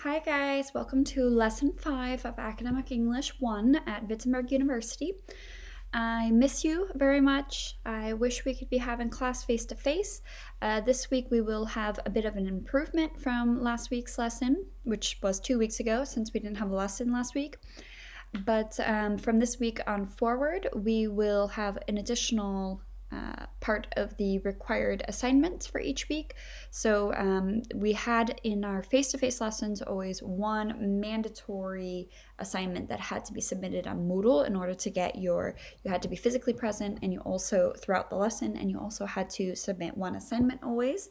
Hi guys, welcome to lesson 5 of Academic English 1 at Wittenberg University. I miss you very much. I wish we could be having class face to face. This week we will have a bit of an improvement from last week's lesson, which was 2 weeks ago since we didn't have a lesson last week. But from this week on forward, we will have an additional part of the required assignments for each week. So we had in our face-to-face lessons always one mandatory assignment that had to be submitted on Moodle in order to get you had to be physically present, and you also throughout the lesson, and you also had to submit one assignment always.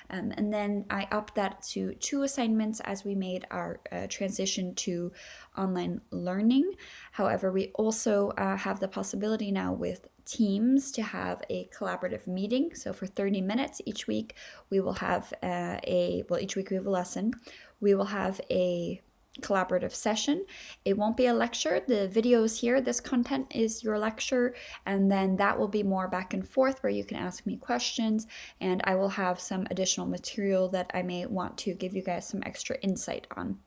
And then I upped that to 2 assignments as we made our transition to online learning. However, we also have the possibility now with Teams to have a collaborative meeting. So for 30 minutes each week, we will have each week we have a lesson. We will have a collaborative session. It won't be a lecture. The videos here, this content is your lecture, and then that will be more back and forth where you can ask me questions, and I will have some additional material that I may want to give you guys some extra insight on.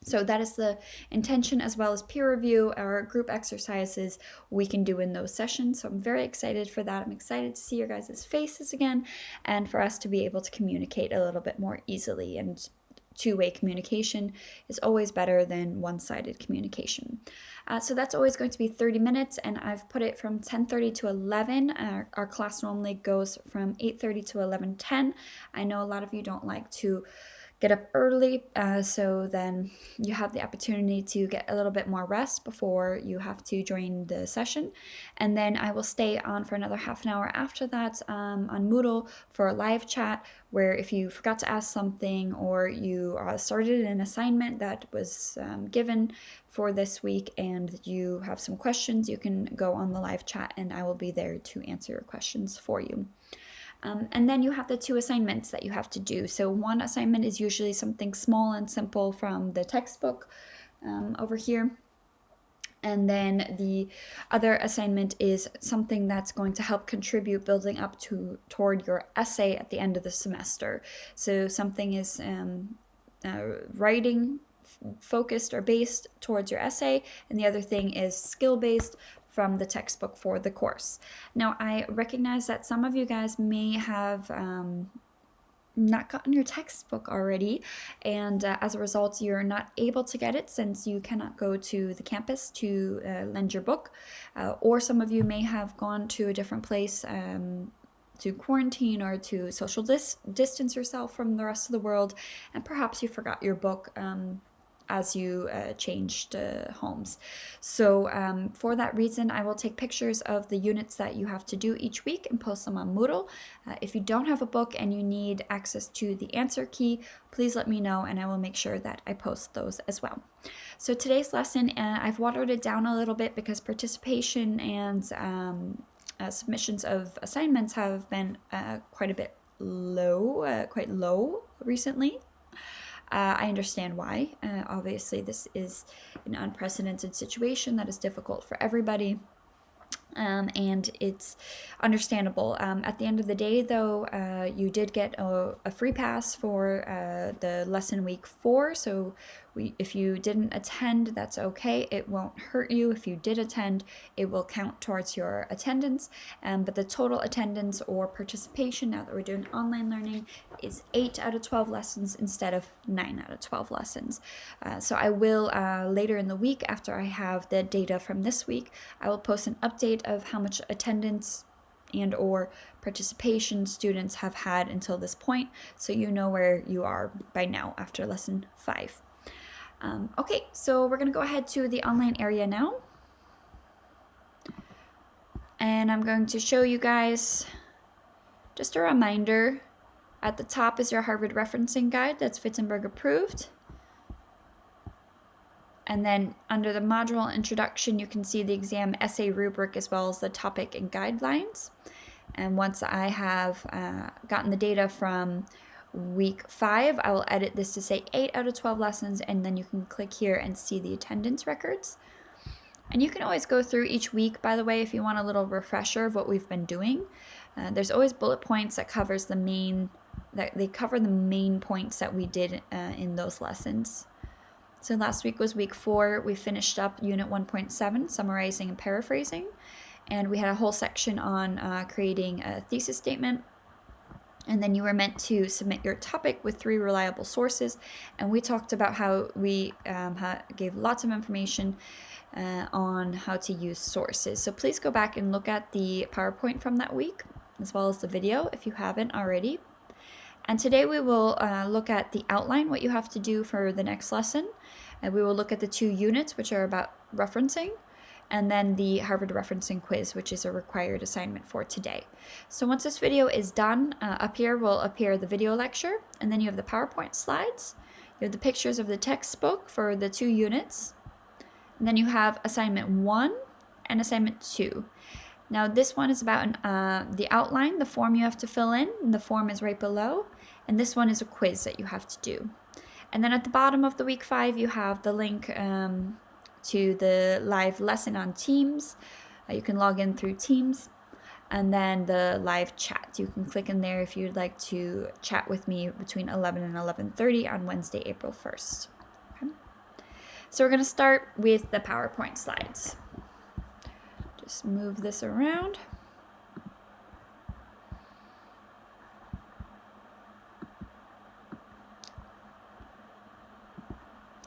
So that is the intention, as well as peer review or group exercises we can do in those sessions. So I'm very excited for that. I'm excited to see your guys' faces again and for us to be able to communicate a little bit more easily. And two-way communication is always better than one-sided communication. So that's always going to be 30 minutes, and I've put it from 10:30 to 11. Our class normally goes from 8:30 to 11:10. I know a lot of you don't like to get up early, so then you have the opportunity to get a little bit more rest before you have to join the session. And then I will stay on for another half an hour after that on Moodle for a live chat, where if you forgot to ask something or you started an assignment that was given for this week and you have some questions, you can go on the live chat and I will be there to answer your questions for you. And then you have the 2 assignments that you have to do. So one assignment is usually something small and simple from the textbook over here. And then the other assignment is something that's going to help contribute building up toward your essay at the end of the semester. So something is writing focused or based towards your essay, and the other thing is skill based from the textbook for the course. Now, I recognize that some of you guys may have not gotten your textbook already, and as a result, you're not able to get it since you cannot go to the campus to lend your book, or some of you may have gone to a different place to quarantine or to social distance yourself from the rest of the world, and perhaps you forgot your book as you changed homes. So for that reason, I will take pictures of the units that you have to do each week and post them on Moodle. If you don't have a book and you need access to the answer key, please let me know and I will make sure that I post those as well. So today's lesson, I've watered it down a little bit because participation and submissions of assignments have been quite low recently. I understand why. Obviously, this is an unprecedented situation that is difficult for everybody. And it's understandable. At the end of the day, though, you did get a free pass for the lesson week 4. So if you didn't attend, that's okay. It won't hurt you. If you did attend, it will count towards your attendance. But the total attendance or participation, now that we're doing online learning, is 8 out of 12 lessons instead of 9 out of 12 lessons. So I will, later in the week, after I have the data from this week, I will post an update of how much attendance and or participation students have had until this point, so you know where you are by now after lesson 5. Okay, so we're going to go ahead to the online area now. And I'm going to show you guys just a reminder. At the top is your Harvard referencing guide that's Wittenberg approved. And then under the module introduction, you can see the exam essay rubric as well as the topic and guidelines. And once I have gotten the data from week 5, I will edit this to say 8 out of 12 lessons, and then you can click here and see the attendance records. And you can always go through each week, by the way, if you want a little refresher of what we've been doing. There's always bullet points that covers the main that they cover the main points that we did in those lessons. So last week was week 4. We finished up Unit 1.7, summarizing and paraphrasing. And we had a whole section on creating a thesis statement. And then you were meant to submit your topic with 3 reliable sources. And we talked about how we gave lots of information on how to use sources. So please go back and look at the PowerPoint from that week, as well as the video if you haven't already. And today we will look at the outline, what you have to do for the next lesson. And we will look at the 2 units, which are about referencing, and then the Harvard referencing quiz, which is a required assignment for today. So once this video is done, up here will appear the video lecture, and then you have the PowerPoint slides. You have the pictures of the textbook for the 2 units. And then you have assignment 1 and assignment 2. Now this one is about the outline, the form you have to fill in, and the form is right below. And this one is a quiz that you have to do. And then at the bottom of the week 5, you have the link to the live lesson on Teams. You can log in through Teams. And then the live chat. You can click in there if you'd like to chat with me between 11 and 11:30 on Wednesday, April 1st. Okay. So we're going to start with the PowerPoint slides. Just move this around.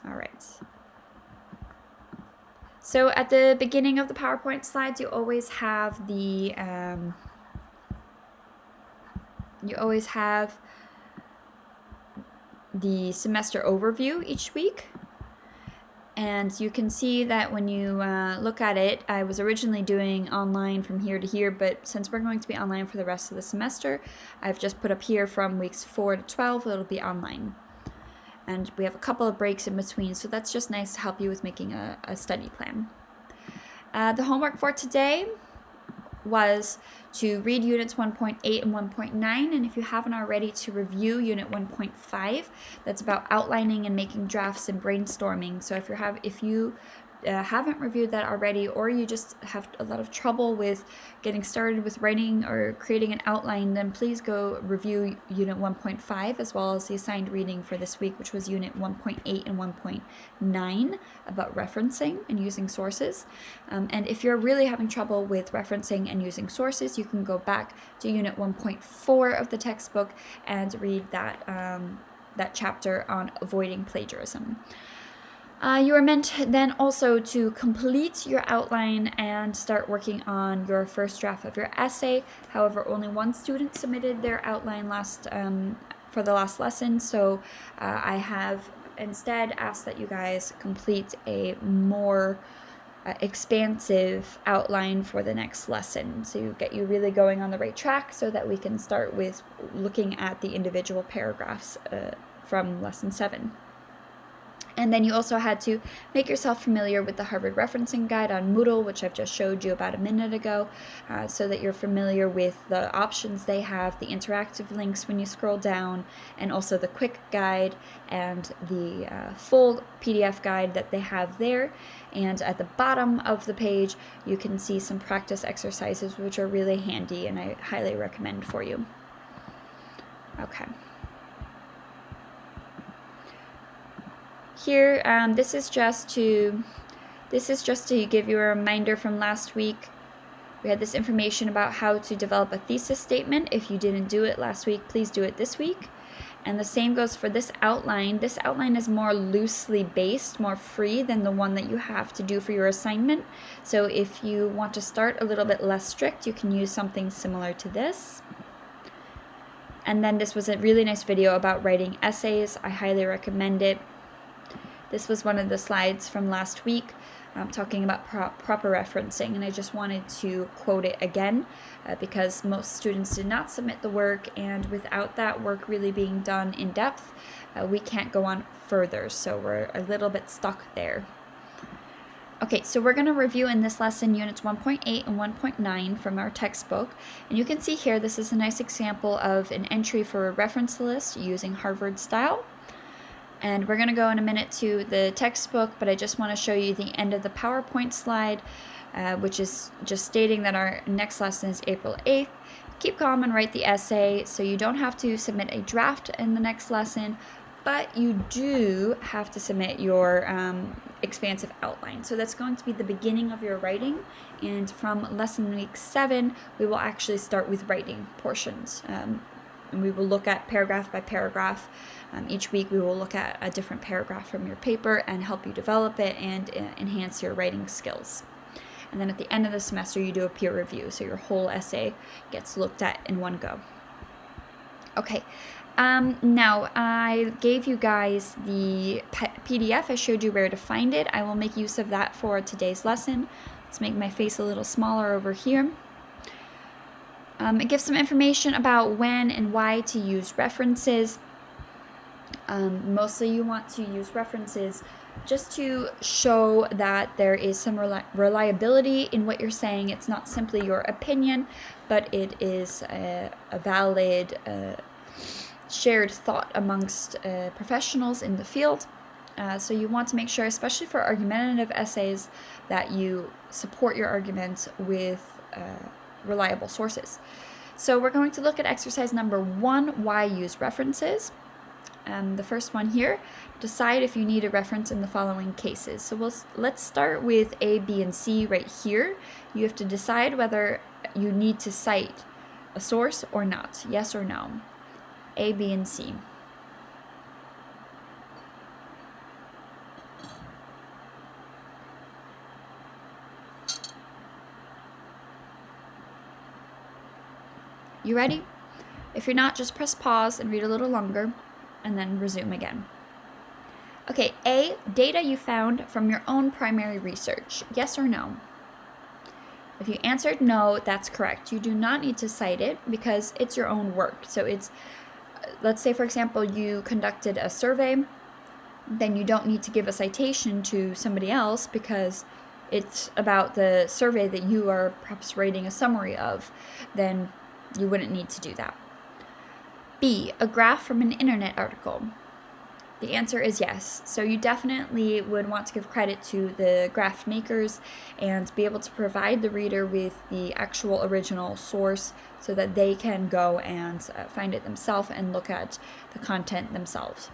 All right. So at the beginning of the PowerPoint slides, you always have the semester overview each week. And you can see that when you look at it, I was originally doing online from here to here, but since we're going to be online for the rest of the semester, I've just put up here from weeks 4 to 12, it'll be online. And we have a couple of breaks in between, so that's just nice to help you with making a study plan. The homework for today was to read Units 1.8 and 1.9, and if you haven't already, to review Unit 1.5. That's about outlining and making drafts and brainstorming. So if you haven't reviewed that already, or you just have a lot of trouble with getting started with writing or creating an outline, then please go review Unit 1.5 as well as the assigned reading for this week, which was Unit 1.8 and 1.9 about referencing and using sources. And if you're really having trouble with referencing and using sources, you can go back to Unit 1.4 of the textbook and read that chapter on avoiding plagiarism. You are meant then also to complete your outline and start working on your first draft of your essay. However, only one student submitted their outline for the last lesson, so I have instead asked that you guys complete a more expansive outline for the next lesson to get you really going on the right track, so that we can start with looking at the individual paragraphs from lesson 7. And then you also had to make yourself familiar with the Harvard Referencing Guide on Moodle, which I've just showed you about a minute ago, so that you're familiar with the options they have, the interactive links when you scroll down, and also the quick guide and the full PDF guide that they have there. And at the bottom of the page, you can see some practice exercises, which are really handy and I highly recommend for you. Okay. Here, this is just to give you a reminder from last week. We had this information about how to develop a thesis statement. If you didn't do it last week, please do it this week. And the same goes for this outline. This outline is more loosely based, more free than the one that you have to do for your assignment. So if you want to start a little bit less strict, you can use something similar to this. And then this was a really nice video about writing essays. I highly recommend it. This was one of the slides from last week talking about proper referencing, and I just wanted to quote it again because most students did not submit the work, and without that work really being done in depth, we can't go on further, so we're a little bit stuck there. Okay, so we're going to review in this lesson Units 1.8 and 1.9 from our textbook, and you can see here this is a nice example of an entry for a reference list using Harvard style. And we're going to go in a minute to the textbook, but I just want to show you the end of the PowerPoint slide, which is just stating that our next lesson is April 8th. keep calm and write the essay. So you don't have to submit a draft in the next lesson, but you do have to submit your expansive outline. So that's going to be the beginning of your writing, and from lesson week 7 we will actually start with writing portions, and we will look at paragraph by paragraph. Each week we will look at a different paragraph from your paper and help you develop it and enhance your writing skills. And then at the end of the semester you do a peer review, so your whole essay gets looked at in one go. Okay, now I gave you guys the PDF. I showed you where to find it. I will make use of that for today's lesson. Let's make my face a little smaller over here. It gives some information about when and why to use references. Mostly you want to use references just to show that there is some reliability in what you're saying. It's not simply your opinion, but it is a valid shared thought amongst professionals in the field. So you want to make sure, especially for argumentative essays, that you support your arguments with reliable sources. So we're going to look at exercise number 1, why use references. The first one here, decide if you need a reference in the following cases. So let's start with A, B, and C right here. You have to decide whether you need to cite a source or not, yes or no. A, B, and C. You ready? If you're not, just press pause and read a little longer, and then resume again. Okay, A, data you found from your own primary research, yes or no? If you answered no, that's correct. You do not need to cite it because it's your own work. So it's, let's say for example, you conducted a survey, then you don't need to give a citation to somebody else because it's about the survey that you are perhaps writing a summary of. Then you wouldn't need to do that. B, a graph from an internet article. The answer is yes. So you definitely would want to give credit to the graph makers and be able to provide the reader with the actual original source so that they can go and find it themselves and look at the content themselves.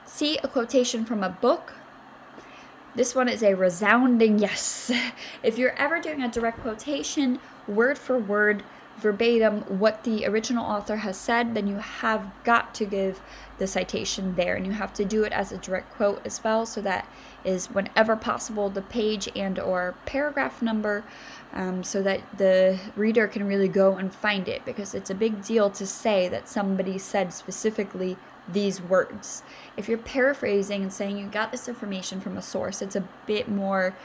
C, a quotation from a book. This one is a resounding yes. If you're ever doing a direct quotation, word for word, verbatim, what the original author has said, then you have got to give the citation there, and you have to do it as a direct quote as well, so that is whenever possible the page and or paragraph number, so that the reader can really go and find it, because it's a big deal to say that somebody said specifically these words. If you're paraphrasing and saying you got this information from a source, it's a bit more,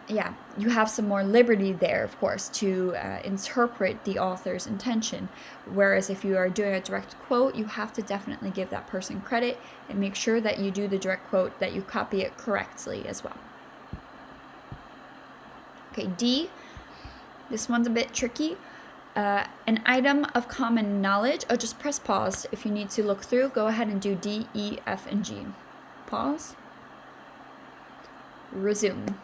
you have some more liberty there, of course, to interpret the author's intention. Whereas if you are doing a direct quote, you have to definitely give that person credit and make sure that you do the direct quote, that you copy it correctly as well. Okay, D, this one's a bit tricky. An item of common knowledge. Oh, just press pause. If you need to look through, go ahead and do D, E, F, and G. Pause. Resume.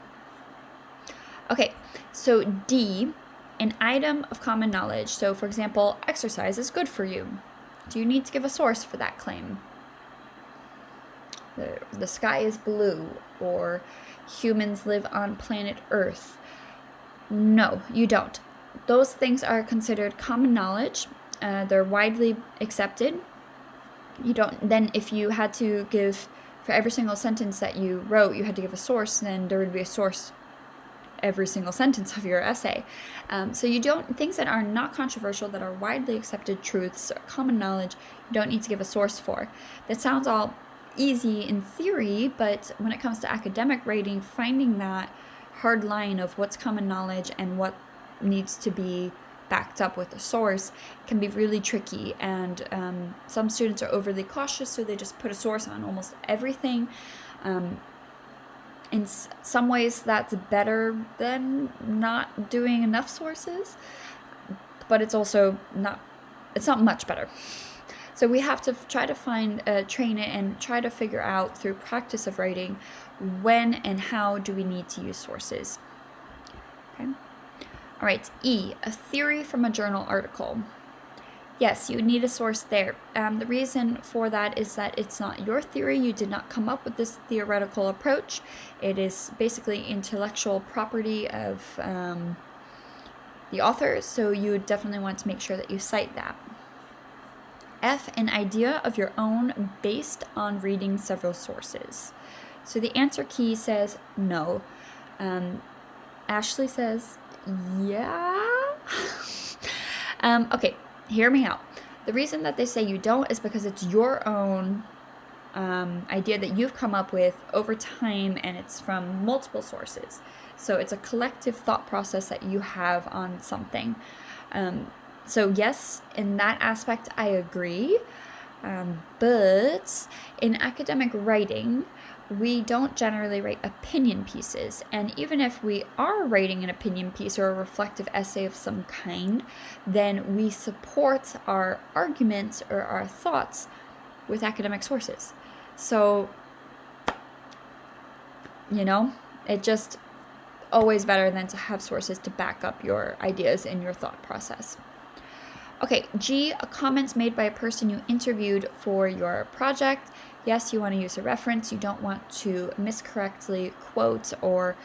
Okay, so D, an item of common knowledge. So for example, exercise is good for you. Do you need to give a source for that claim? The sky is blue, or humans live on planet Earth. No, you don't. Those things are considered common knowledge. They're widely accepted. You don't, then if you had to give, for every single sentence that you wrote, you had to give a source, then there would be a source every single sentence of your essay. So you don't, things that are not controversial, that are widely accepted truths, common knowledge, you don't need to give a source for. That sounds all easy in theory, but when it comes to academic writing, finding that hard line of what's common knowledge and what needs to be backed up with a source can be really tricky, and some students are overly cautious, so they just put a source on almost everything. In some ways that's better than not doing enough sources, but it's also not much better. So we have to try to find, train it and try to figure out through practice of writing when and how do we need to use sources. Okay. All right, E, a theory from a journal article. Yes, you need a source there. The reason for that is that it's not your theory. You did not come up with this theoretical approach. It is basically intellectual property of the author, so you definitely want to make sure that you cite that. F, an idea of your own based on reading several sources. So the answer key says no. Ashley says, yeah. Okay, hear me out. The reason that they say you don't is because it's your own idea that you've come up with over time, and it's from multiple sources. So it's a collective thought process that you have on something. So yes, in that aspect, I agree. But in academic writing, we don't generally write opinion pieces. And even if we are writing an opinion piece or a reflective essay of some kind, then we support our arguments or our thoughts with academic sources. So, it just always better than to have sources to back up your ideas and your thought process. Okay, G, a comment made by a person you interviewed for your project. Yes, you want to use a reference. You don't want to miscorrectly quote or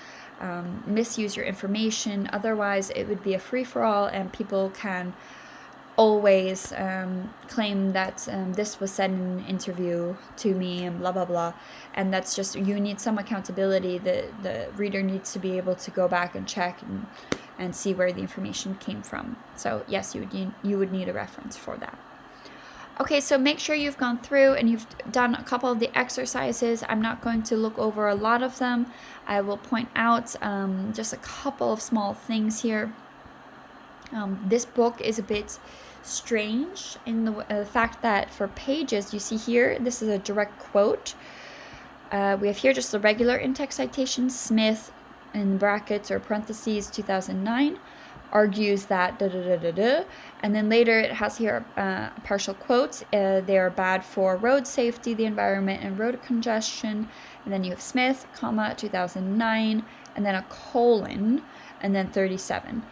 misuse your information. Otherwise, it would be a free-for-all, and people can always claim that this was said in an interview to me and blah, blah, blah. And that's just, you need some accountability. The reader needs to be able to go back and check and see where the information came from. So yes, you would need a reference for that. Okay, so make sure you've gone through and you've done a couple of the exercises. I'm not going to look over a lot of them. I will point out just a couple of small things here. This book is a bit strange in the fact that for pages, you see here, this is a direct quote. We have here just the regular in-text citation. Smith, in brackets or parentheses, 2009, argues that and then later it has here partial quotes. They are bad for road safety, the environment, and road congestion. And then you have Smith, comma, 2009, and then a colon, and then 37.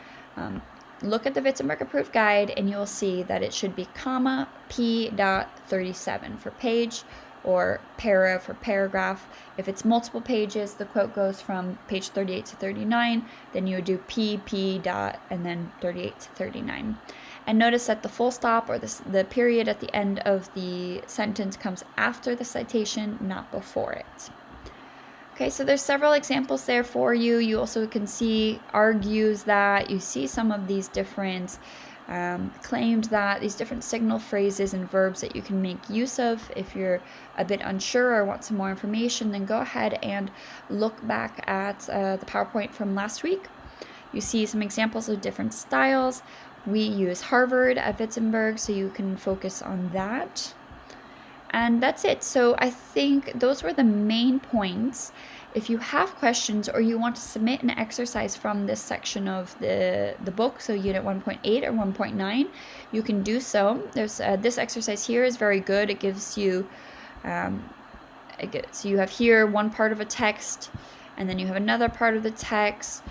Look at the Wittenberg approved guide, and you'll see that it should be comma p.37 for page, or para for paragraph. If it's multiple pages, the quote goes from page 38 to 39, then you would do p dot, and then 38 to 39. And notice that the full stop or the period at the end of the sentence comes after the citation, not before it. Okay, so there's several examples there for you. You also can see argues that. You see some of these different claimed that, these different signal phrases and verbs that you can make use of. If you're a bit unsure or want some more information, then go ahead and look back at the PowerPoint from last week. You see some examples of different styles. We use Harvard at Wittenberg, so you can focus on that. And that's it. So I think those were the main points. If you have questions or you want to submit an exercise from this section of the book, so Unit 1.8 or 1.9, you can do so. There's this exercise here is very good. It gives you, so you have here one part of a text, and then you have another part of the text.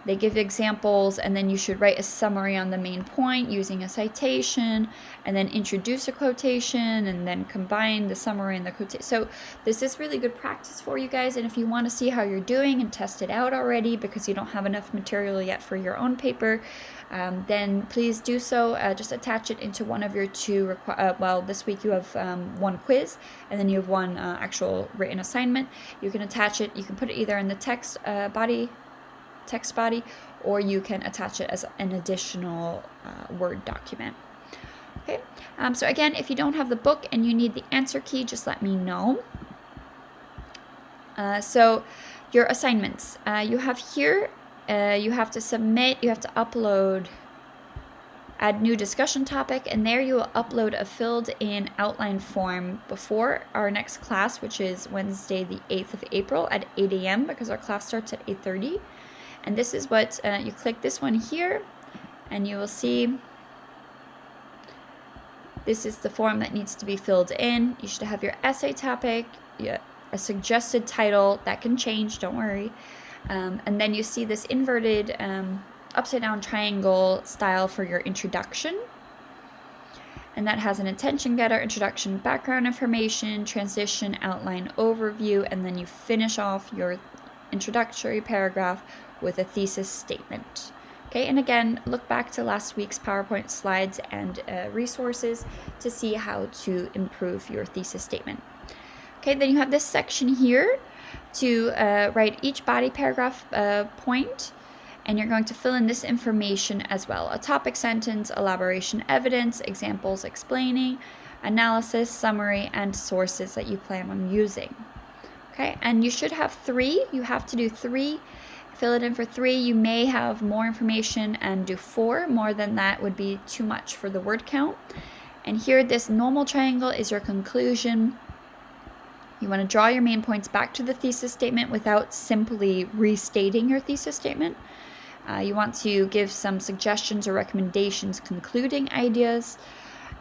They give examples, and then you should write a summary on the main point using a citation, and then introduce a quotation, and then combine the summary and the quotation. So this is really good practice for you guys, and if you want to see how you're doing and test it out already because you don't have enough material yet for your own paper, then please do so. Just attach it into one of your two, this week you have one quiz, and then you have one actual written assignment. You can attach it, you can put it either in the text body, or you can attach it as an additional Word document. Okay, so again, if you don't have the book and you need the answer key, just let me know. So your assignments, you have here, you have to submit, you have to upload, add new discussion topic, and there you will upload a filled in outline form before our next class, which is Wednesday the 8th of April at 8 a.m. because our class starts at 8:30. And this is what, you click this one here, and you will see this is the form that needs to be filled in. You should have your essay topic, a suggested title that can change, don't worry. And then you see this inverted upside down triangle style for your introduction. And that has an attention getter, introduction, background information, transition, outline, overview, and then you finish off your introductory paragraph with a thesis statement. Okay, and again, look back to last week's PowerPoint slides and resources to see how to improve your thesis statement. Okay, then you have this section here to write each body paragraph point, and you're going to fill in this information as well. A topic sentence, elaboration, evidence, examples explaining, analysis, summary, and sources that you plan on using. Okay, and you should have 3. You have to do 3. Fill it in for 3. You may have more information and do 4. More than that would be too much for the word count. And here, this normal triangle is your conclusion. You want to draw your main points back to the thesis statement without simply restating your thesis statement. You want to give some suggestions or recommendations, concluding ideas,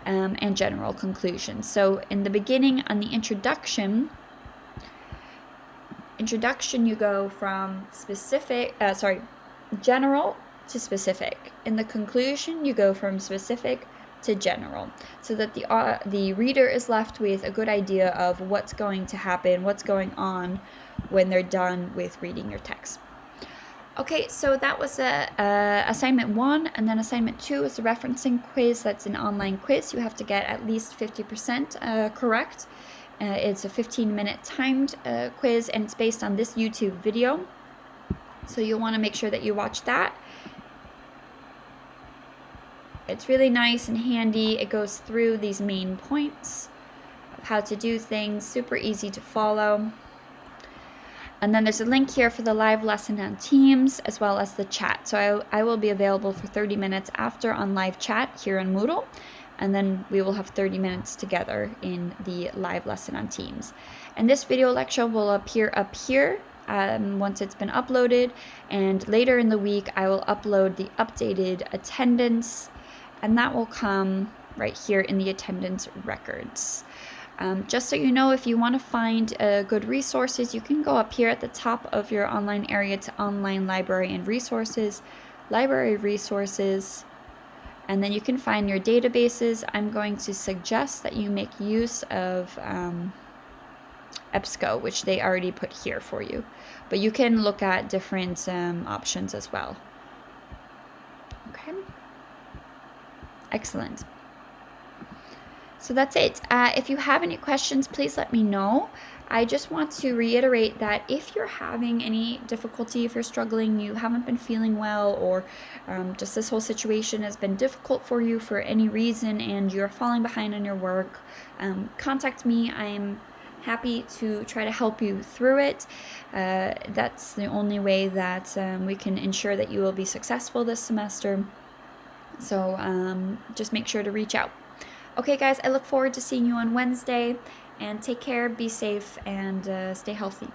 and general conclusions. So in the beginning, on the introduction, you go from general to specific. In the conclusion, you go from specific to general, so that the reader is left with a good idea of what's going to happen, what's going on when they're done with reading your text. Okay, so that was assignment 1, and then assignment 2 is a referencing quiz. That's an online quiz. You have to get at least 50% correct. It's a 15-minute timed quiz, and it's based on this YouTube video. So you'll want to make sure that you watch that. It's really nice and handy. It goes through these main points of how to do things, super easy to follow. And then there's a link here for the live lesson on Teams, as well as the chat. So I will be available for 30 minutes after on live chat here on Moodle. And then we will have 30 minutes together in the live lesson on Teams. And this video lecture will appear up here once it's been uploaded. And later in the week, I will upload the updated attendance. And that will come right here in the attendance records. Just so you know, if you want to find good resources, you can go up here at the top of your online area to online library and resources, library resources, and then you can find your databases. I'm going to suggest that you make use of EBSCO, which they already put here for you, but you can look at different options as well. Okay, excellent. So that's it. If you have any questions, please let me know. I just want to reiterate that if you're having any difficulty, if you're struggling, you haven't been feeling well, or just this whole situation has been difficult for you for any reason and you're falling behind on your work, contact me. I'm happy to try to help you through it. That's the only way that we can ensure that you will be successful this semester. So just make sure to reach out. Okay, guys, I look forward to seeing you on Wednesday, and take care, be safe, and stay healthy.